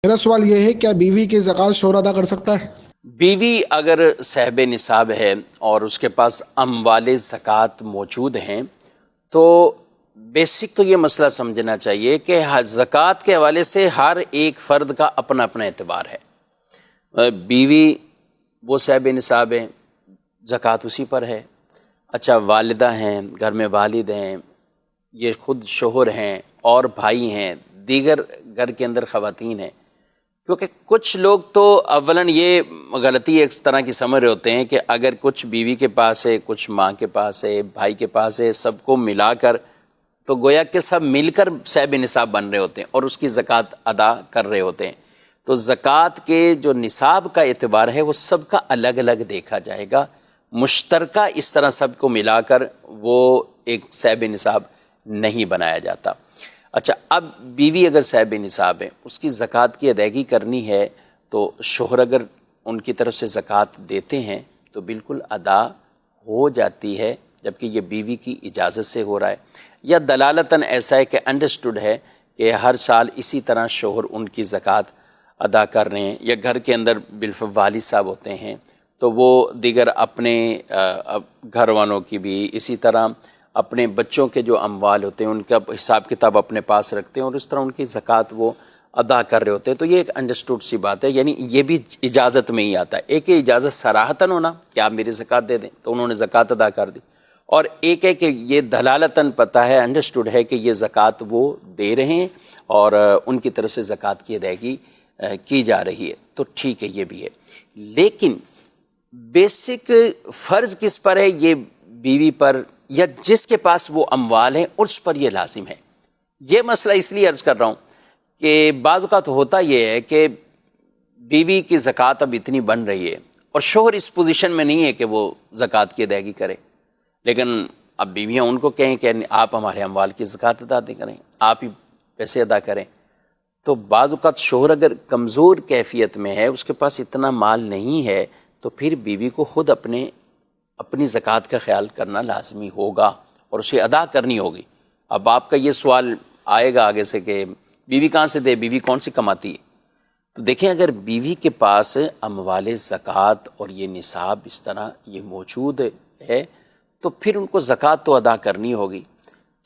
میرا سوال یہ ہے، کیا بیوی کی زکوٰۃ شوہر ادا کر سکتا ہے؟ بیوی اگر صاحب نصاب ہے اور اس کے پاس اموال زکوٰۃ موجود ہیں تو بیسک تو یہ مسئلہ سمجھنا چاہیے کہ زکوٰۃ کے حوالے سے ہر ایک فرد کا اپنا اپنا اعتبار ہے۔ بیوی وہ صاحب نصاب ہے، زکوٰۃ اسی پر ہے۔ اچھا، والدہ ہیں، گھر میں والد ہیں، یہ خود شوہر ہیں اور بھائی ہیں، دیگر گھر کے اندر خواتین ہیں۔ کیونکہ کچھ لوگ تو اولاً یہ غلطی اس طرح کی سمجھ رہے ہوتے ہیں کہ اگر کچھ بیوی کے پاس ہے، کچھ ماں کے پاس ہے، بھائی کے پاس ہے، سب کو ملا کر تو گویا کہ سب مل کر صاحب نصاب بن رہے ہوتے ہیں اور اس کی زکوٰۃ ادا کر رہے ہوتے ہیں۔ تو زکوٰۃ کے جو نصاب کا اعتبار ہے وہ سب کا الگ الگ دیکھا جائے گا، مشترکہ اس طرح سب کو ملا کر وہ ایک صاحب نصاب نہیں بنایا جاتا۔ اچھا، اب بیوی اگر صاحب نصاب ہے، اس کی زکوٰۃ کی ادائیگی کرنی ہے تو شوہر اگر ان کی طرف سے زکوٰۃ دیتے ہیں تو بالکل ادا ہو جاتی ہے، جبکہ یہ بیوی کی اجازت سے ہو رہا ہے، یا دلالتاً ایسا ہے کہ انڈرسٹوڈ ہے کہ ہر سال اسی طرح شوہر ان کی زکوٰۃ ادا کر رہے ہیں، یا گھر کے اندر بالفعل والد صاحب ہوتے ہیں تو وہ دیگر اپنے گھر والوں کی بھی اسی طرح اپنے بچوں کے جو اموال ہوتے ہیں ان کا حساب کتاب اپنے پاس رکھتے ہیں اور اس طرح ان کی زکوٰۃ وہ ادا کر رہے ہوتے ہیں۔ تو یہ ایک انڈرسٹوڈ سی بات ہے، یعنی یہ بھی اجازت میں ہی آتا ہے۔ ایک اجازت صراحتاً ہونا کہ آپ میری زکوٰۃ دے دیں تو انہوں نے زکوٰۃ ادا کر دی، اور ایک ہے کہ یہ دلالتاً پتہ ہے، انڈرسٹوڈ ہے کہ یہ زکوٰۃ وہ دے رہے ہیں اور ان کی طرف سے زکوٰۃ کی ادائیگی کی جا رہی ہے، تو ٹھیک ہے، یہ بھی ہے۔ لیکن بیسک فرض کس پر ہے؟ یہ بیوی پر یا جس کے پاس وہ اموال ہیں اس پر یہ لازم ہے۔ یہ مسئلہ اس لیے عرض کر رہا ہوں کہ بعض اوقات ہوتا یہ ہے کہ بیوی کی زکوٰۃ اب اتنی بن رہی ہے اور شوہر اس پوزیشن میں نہیں ہے کہ وہ زکوٰۃ کی ادائیگی کرے، لیکن اب بیویاں ان کو کہیں کہ آپ ہمارے اموال کی زکوٰۃ ادا کریں، آپ ہی پیسے ادا کریں۔ تو بعض اوقات شوہر اگر کمزور کیفیت میں ہے، اس کے پاس اتنا مال نہیں ہے، تو پھر بیوی کو خود اپنی زکوٰۃ کا خیال کرنا لازمی ہوگا اور اسے ادا کرنی ہوگی۔ اب آپ کا یہ سوال آئے گا آگے سے کہ بیوی کہاں سے دے، بیوی کون سی کماتی ہے؟ تو دیکھیں، اگر بیوی کے پاس اموال زکوٰۃ اور یہ نصاب اس طرح یہ موجود ہے تو پھر ان کو زکوٰۃ تو ادا کرنی ہوگی،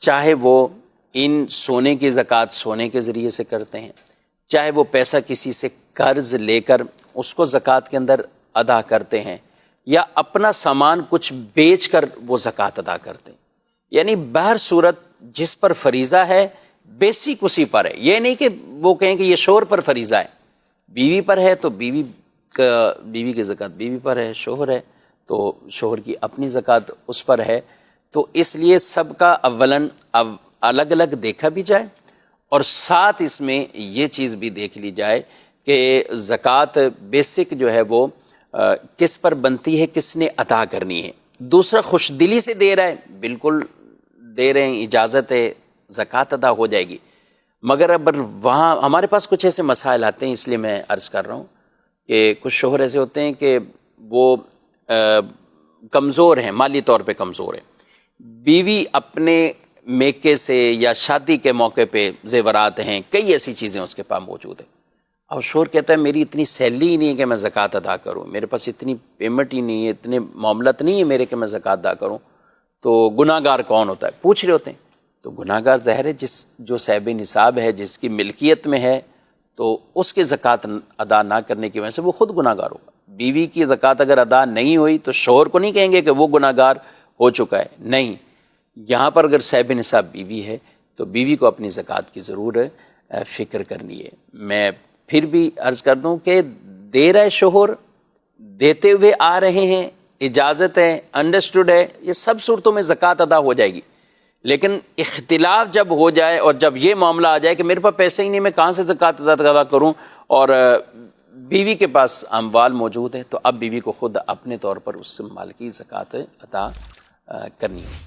چاہے وہ ان سونے کی زکوٰۃ سونے کے ذریعے سے کرتے ہیں، چاہے وہ پیسہ کسی سے قرض لے کر اس کو زکوٰۃ کے اندر ادا کرتے ہیں، یا اپنا سامان کچھ بیچ کر وہ زکوٰۃ ادا کرتے ہیں۔ یعنی بہر صورت جس پر فریضہ ہے بیسک اسی پر ہے۔ یہ نہیں کہ وہ کہیں کہ یہ شوہر پر فریضہ ہے، بیوی پر ہے تو بیوی کی زکوٰۃ بیوی پر ہے، شوہر ہے تو شوہر کی اپنی زکوٰۃ اس پر ہے۔ تو اس لیے سب کا اولاً الگ الگ دیکھا بھی جائے، اور ساتھ اس میں یہ چیز بھی دیکھ لی جائے کہ زکوٰۃ بیسک جو ہے وہ کس پر بنتی ہے، کس نے ادا کرنی ہے۔ دوسرا خوش دلی سے دے رہا ہے، بالکل دے رہے ہیں، اجازت ہے، زکوٰۃ ادا ہو جائے گی۔ مگر اب وہاں ہمارے پاس کچھ ایسے مسائل آتے ہیں، اس لیے میں عرض کر رہا ہوں کہ کچھ شوہر ایسے ہوتے ہیں کہ وہ کمزور ہیں، مالی طور پہ کمزور ہیں، بیوی اپنے میکے سے یا شادی کے موقع پہ زیورات ہیں، کئی ایسی چیزیں اس کے پاس موجود ہیں، اور شوہر کہتا ہے میری اتنی سیلری ہی نہیں ہے کہ میں زکوٰۃ ادا کروں، میرے پاس اتنی پیمنٹ ہی نہیں ہے، اتنے معاملات نہیں ہے میرے کہ میں زکوٰۃ ادا کروں۔ تو گناہ گار کون ہوتا ہے؟ پوچھ رہے ہوتے ہیں۔ تو گناہ گار ظاہر ہے جو صاحب نصاب ہے، جس کی ملکیت میں ہے، تو اس کی زکوٰۃ ادا نہ کرنے کی وجہ سے وہ خود گناہ گار ہوگا۔ بیوی کی زکوٰۃ اگر ادا نہیں ہوئی تو شوہر کو نہیں کہیں گے کہ وہ گناہ گار ہو چکا ہے، نہیں، یہاں پر اگر صاحب نصاب بیوی ہے تو بیوی کو اپنی زکوٰۃ کی ضرور فکر کرنی ہے۔ میں پھر بھی عرض کر دوں کہ دے رہے شوہر، دیتے ہوئے آ رہے ہیں، اجازت ہے، انڈرسٹوڈ ہے، یہ سب صورتوں میں زکوٰۃ ادا ہو جائے گی۔ لیکن اختلاف جب ہو جائے اور جب یہ معاملہ آ جائے کہ میرے پاس پیسے ہی نہیں، میں کہاں سے زکوٰۃ ادا کروں، اور بیوی کے پاس اموال موجود ہے، تو اب بیوی کو خود اپنے طور پر اس مال کی زکوٰۃ ادا کرنی ہے۔